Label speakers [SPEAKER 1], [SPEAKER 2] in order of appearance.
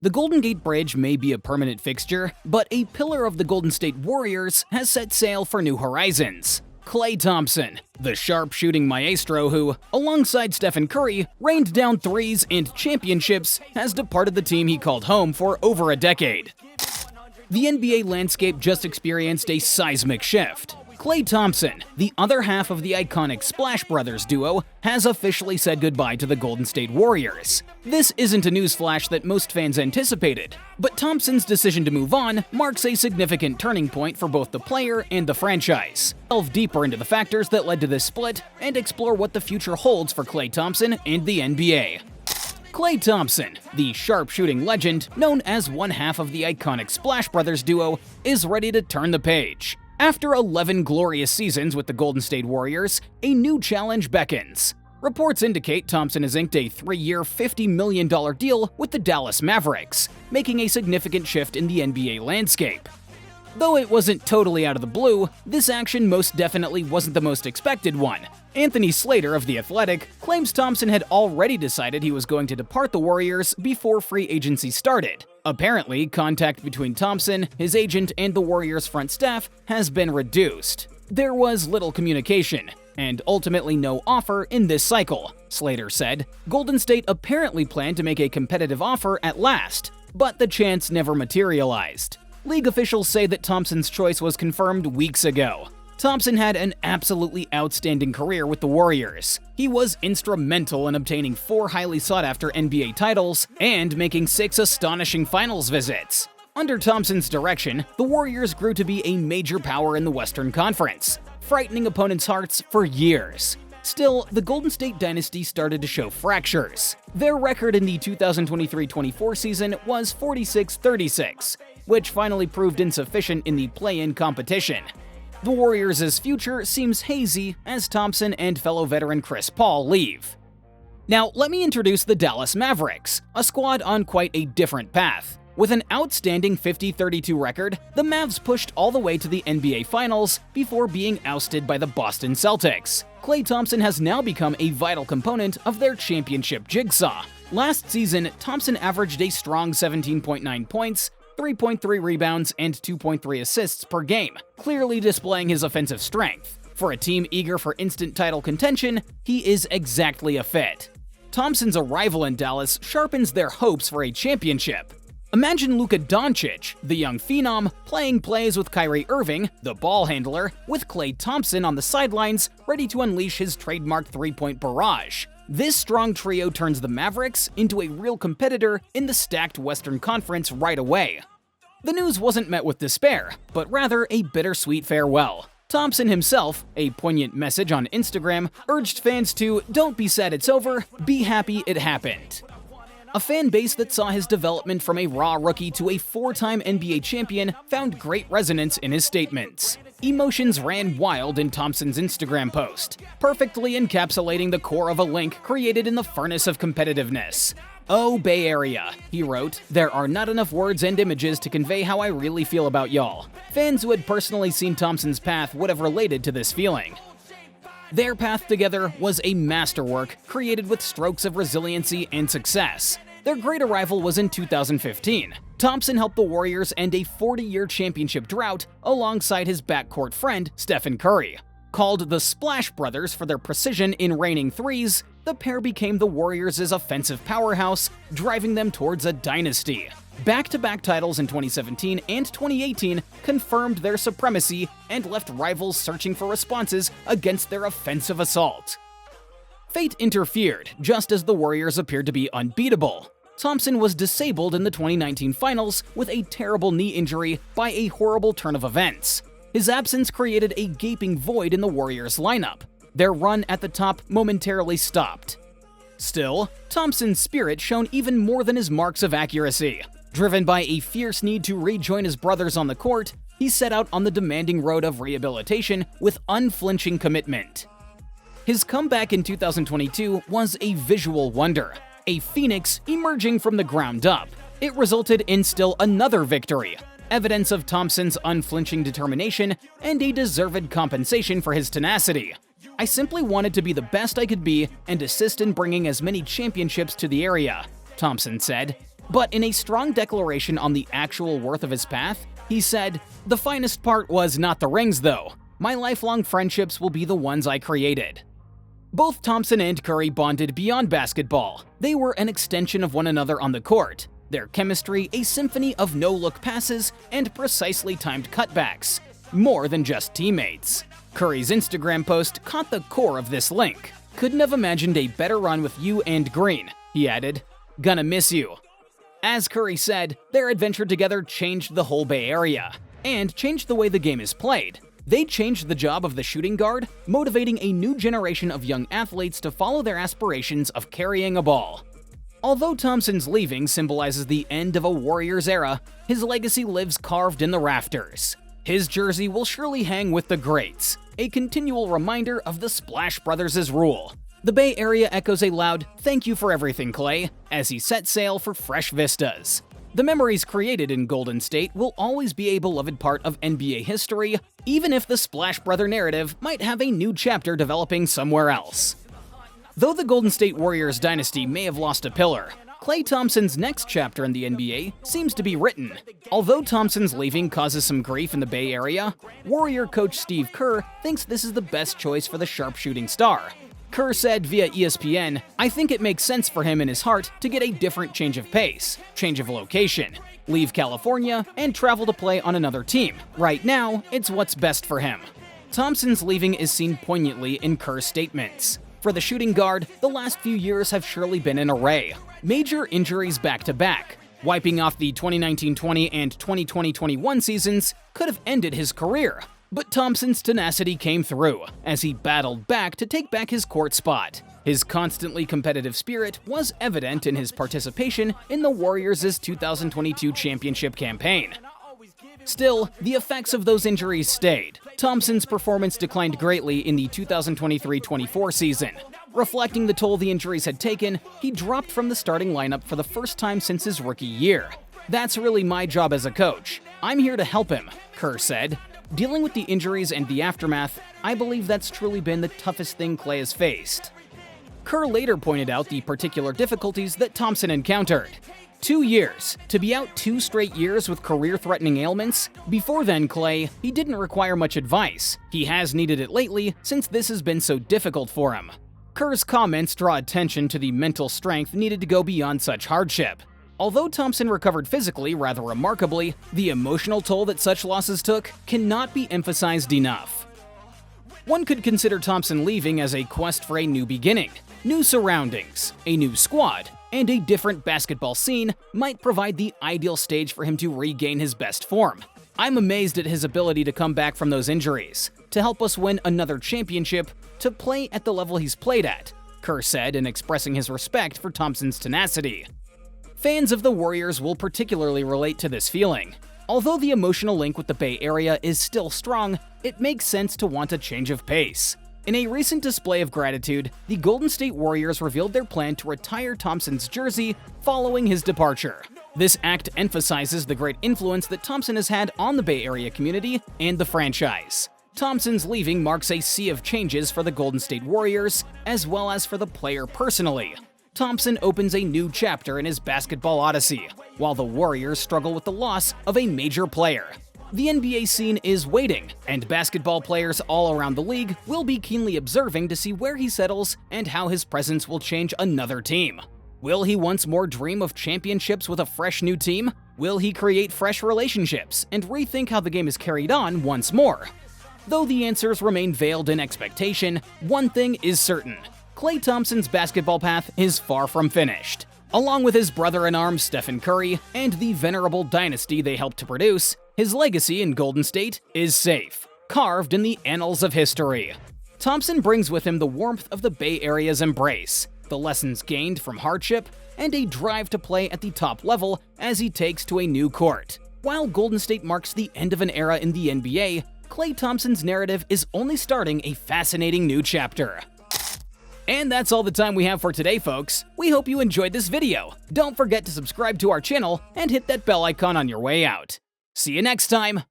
[SPEAKER 1] The Golden Gate Bridge may be a permanent fixture, but a pillar of the Golden State Warriors has set sail for new horizons. Klay Thompson, the sharp-shooting maestro who, alongside Stephen Curry, rained down threes and championships, has departed the team he called home for over a decade. The NBA landscape just experienced a seismic shift. Klay Thompson, the other half of the iconic Splash Brothers duo, has officially said goodbye to the Golden State Warriors. This isn't a newsflash that most fans anticipated, but Thompson's decision to move on marks a significant turning point for both the player and the franchise. Delve deeper into the factors that led to this split and explore what the future holds for Klay Thompson and the NBA. Klay Thompson, the sharp-shooting legend known as one half of the iconic Splash Brothers duo, is ready to turn the page. After 11 glorious seasons with the Golden State Warriors, a new challenge beckons. Reports indicate Thompson has inked a 3-year, $50 million deal with the Dallas Mavericks, making a significant shift in the NBA landscape. Though it wasn't totally out of the blue, this action most definitely wasn't the most expected one. Anthony Slater of The Athletic claims Thompson had already decided he was going to depart the Warriors before free agency started. Apparently, contact between Thompson, his agent, and the Warriors' front staff has been reduced. There was little communication, and ultimately no offer in this cycle, Slater said. Golden State apparently planned to make a competitive offer at last, but the chance never materialized. League officials say that Thompson's choice was confirmed weeks ago. Thompson had an absolutely outstanding career with the Warriors. He was instrumental in obtaining 4 highly sought-after NBA titles and making 6 astonishing finals visits. Under Thompson's direction, the Warriors grew to be a major power in the Western Conference, frightening opponents' hearts for years. Still, the Golden State dynasty started to show fractures. Their record in the 2023-24 season was 46-36, which finally proved insufficient in the play-in competition. The Warriors' future seems hazy as Thompson and fellow veteran Chris Paul leave. Now, let me introduce the Dallas Mavericks, a squad on quite a different path. With an outstanding 50-32 record, the Mavs pushed all the way to the NBA Finals before being ousted by the Boston Celtics. Klay Thompson has now become a vital component of their championship jigsaw. Last season, Thompson averaged a strong 17.9 points, 3.3 rebounds, and 2.3 assists per game, clearly displaying his offensive strength. For a team eager for instant title contention, he is exactly a fit. Thompson's arrival in Dallas sharpens their hopes for a championship. Imagine Luka Doncic, the young phenom, playing plays with Kyrie Irving, the ball handler, with Klay Thompson on the sidelines, ready to unleash his trademark three-point barrage. This strong trio turns the Mavericks into a real competitor in the stacked Western Conference right away. The news wasn't met with despair, but rather a bittersweet farewell. Thompson himself, a poignant message on Instagram, urged fans to "Don't be sad it's over, be happy it happened." A fan base that saw his development from a raw rookie to a 4-time NBA champion found great resonance in his statements. Emotions ran wild in Thompson's Instagram post, perfectly encapsulating the core of a link created in the furnace of competitiveness. "Oh, Bay Area," he wrote, "there are not enough words and images to convey how I really feel about y'all." Fans who had personally seen Thompson's path would have related to this feeling. Their path together was a masterwork created with strokes of resiliency and success. Their great arrival was in 2015. Thompson helped the Warriors end a 40-year championship drought alongside his backcourt friend Stephen Curry. Called the Splash Brothers for their precision in raining threes, the pair became the Warriors' offensive powerhouse, driving them towards a dynasty. Back-to-back titles in 2017 and 2018 confirmed their supremacy and left rivals searching for responses against their offensive assault. Fate interfered, just as the Warriors appeared to be unbeatable. Thompson was disabled in the 2019 finals with a terrible knee injury by a horrible turn of events. His absence created a gaping void in the Warriors' lineup. Their run at the top momentarily stopped. Still, Thompson's spirit shone even more than his marks of accuracy. Driven by a fierce need to rejoin his brothers on the court, he set out on the demanding road of rehabilitation with unflinching commitment. His comeback in 2022 was a visual wonder, a phoenix emerging from the ground up. It resulted in still another victory, evidence of Thompson's unflinching determination and a deserved compensation for his tenacity. "I simply wanted to be the best I could be and assist in bringing as many championships to the area," Thompson said. But in a strong declaration on the actual worth of his path, he said, "The finest part was not the rings though. My lifelong friendships will be the ones I created." Both Thompson and Curry bonded beyond basketball. They were an extension of one another on the court. Their chemistry, a symphony of no-look passes and precisely timed cutbacks. More than just teammates. Curry's Instagram post caught the core of this link. "Couldn't have imagined a better run with you and Green," he added. "Gonna miss you." As Curry said, their adventure together changed the whole Bay Area, and changed the way the game is played. They changed the job of the shooting guard, motivating a new generation of young athletes to follow their aspirations of carrying a ball. Although Thompson's leaving symbolizes the end of a Warriors era, his legacy lives carved in the rafters. His jersey will surely hang with the greats, a continual reminder of the Splash Brothers' rule. The Bay Area echoes a loud "thank you for everything, Klay," as he sets sail for fresh vistas. The memories created in Golden State will always be a beloved part of NBA history, even if the Splash Brother narrative might have a new chapter developing somewhere else. Though the Golden State Warriors dynasty may have lost a pillar, Klay Thompson's next chapter in the NBA seems to be written. Although Thompson's leaving causes some grief in the Bay Area, Warrior coach Steve Kerr thinks this is the best choice for the sharpshooting star. Kerr said via ESPN, "I think it makes sense for him in his heart to get a different change of pace, change of location, leave California, and travel to play on another team. Right now, it's what's best for him." Thompson's leaving is seen poignantly in Kerr's statements. For the shooting guard, the last few years have surely been an array. Major injuries back-to-back. Wiping off the 2019-20 and 2020-21 seasons could have ended his career. But Thompson's tenacity came through, as he battled back to take back his court spot. His constantly competitive spirit was evident in his participation in the Warriors' 2022 championship campaign. Still, the effects of those injuries stayed. Thompson's performance declined greatly in the 2023-24 season. Reflecting the toll the injuries had taken, he dropped from the starting lineup for the first time since his rookie year. "That's really my job as a coach. I'm here to help him," Kerr said. Dealing with the injuries and the aftermath, I believe that's truly been the toughest thing Klay has faced. Kerr later pointed out the particular difficulties that Thompson encountered. 2 years. To be out 2 straight years with career-threatening ailments? Before then, Klay, he didn't require much advice. He has needed it lately since this has been so difficult for him. Kerr's comments draw attention to the mental strength needed to go beyond such hardship. Although Thompson recovered physically rather remarkably, the emotional toll that such losses took cannot be emphasized enough. One could consider Thompson leaving as a quest for a new beginning. New surroundings, a new squad, and a different basketball scene might provide the ideal stage for him to regain his best form. "I'm amazed at his ability to come back from those injuries, to help us win another championship, to play at the level he's played at," Kerr said in expressing his respect for Thompson's tenacity. Fans of the Warriors will particularly relate to this feeling. Although the emotional link with the Bay Area is still strong, it makes sense to want a change of pace. In a recent display of gratitude, the Golden State Warriors revealed their plan to retire Thompson's jersey following his departure. This act emphasizes the great influence that Thompson has had on the Bay Area community and the franchise. Thompson's leaving marks a sea of changes for the Golden State Warriors, as well as for the player personally. Thompson opens a new chapter in his basketball odyssey, while the Warriors struggle with the loss of a major player. The NBA scene is waiting, and basketball players all around the league will be keenly observing to see where he settles and how his presence will change another team. Will he once more dream of championships with a fresh new team? Will he create fresh relationships and rethink how the game is carried on once more? Though the answers remain veiled in expectation, one thing is certain. Klay Thompson's basketball path is far from finished. Along with his brother-in-arms Stephen Curry and the venerable dynasty they helped to produce, his legacy in Golden State is safe, carved in the annals of history. Thompson brings with him the warmth of the Bay Area's embrace, the lessons gained from hardship, and a drive to play at the top level as he takes to a new court. While Golden State marks the end of an era in the NBA, Klay Thompson's narrative is only starting a fascinating new chapter. And that's all the time we have for today, folks. We hope you enjoyed this video. Don't forget to subscribe to our channel and hit that bell icon on your way out. See you next time!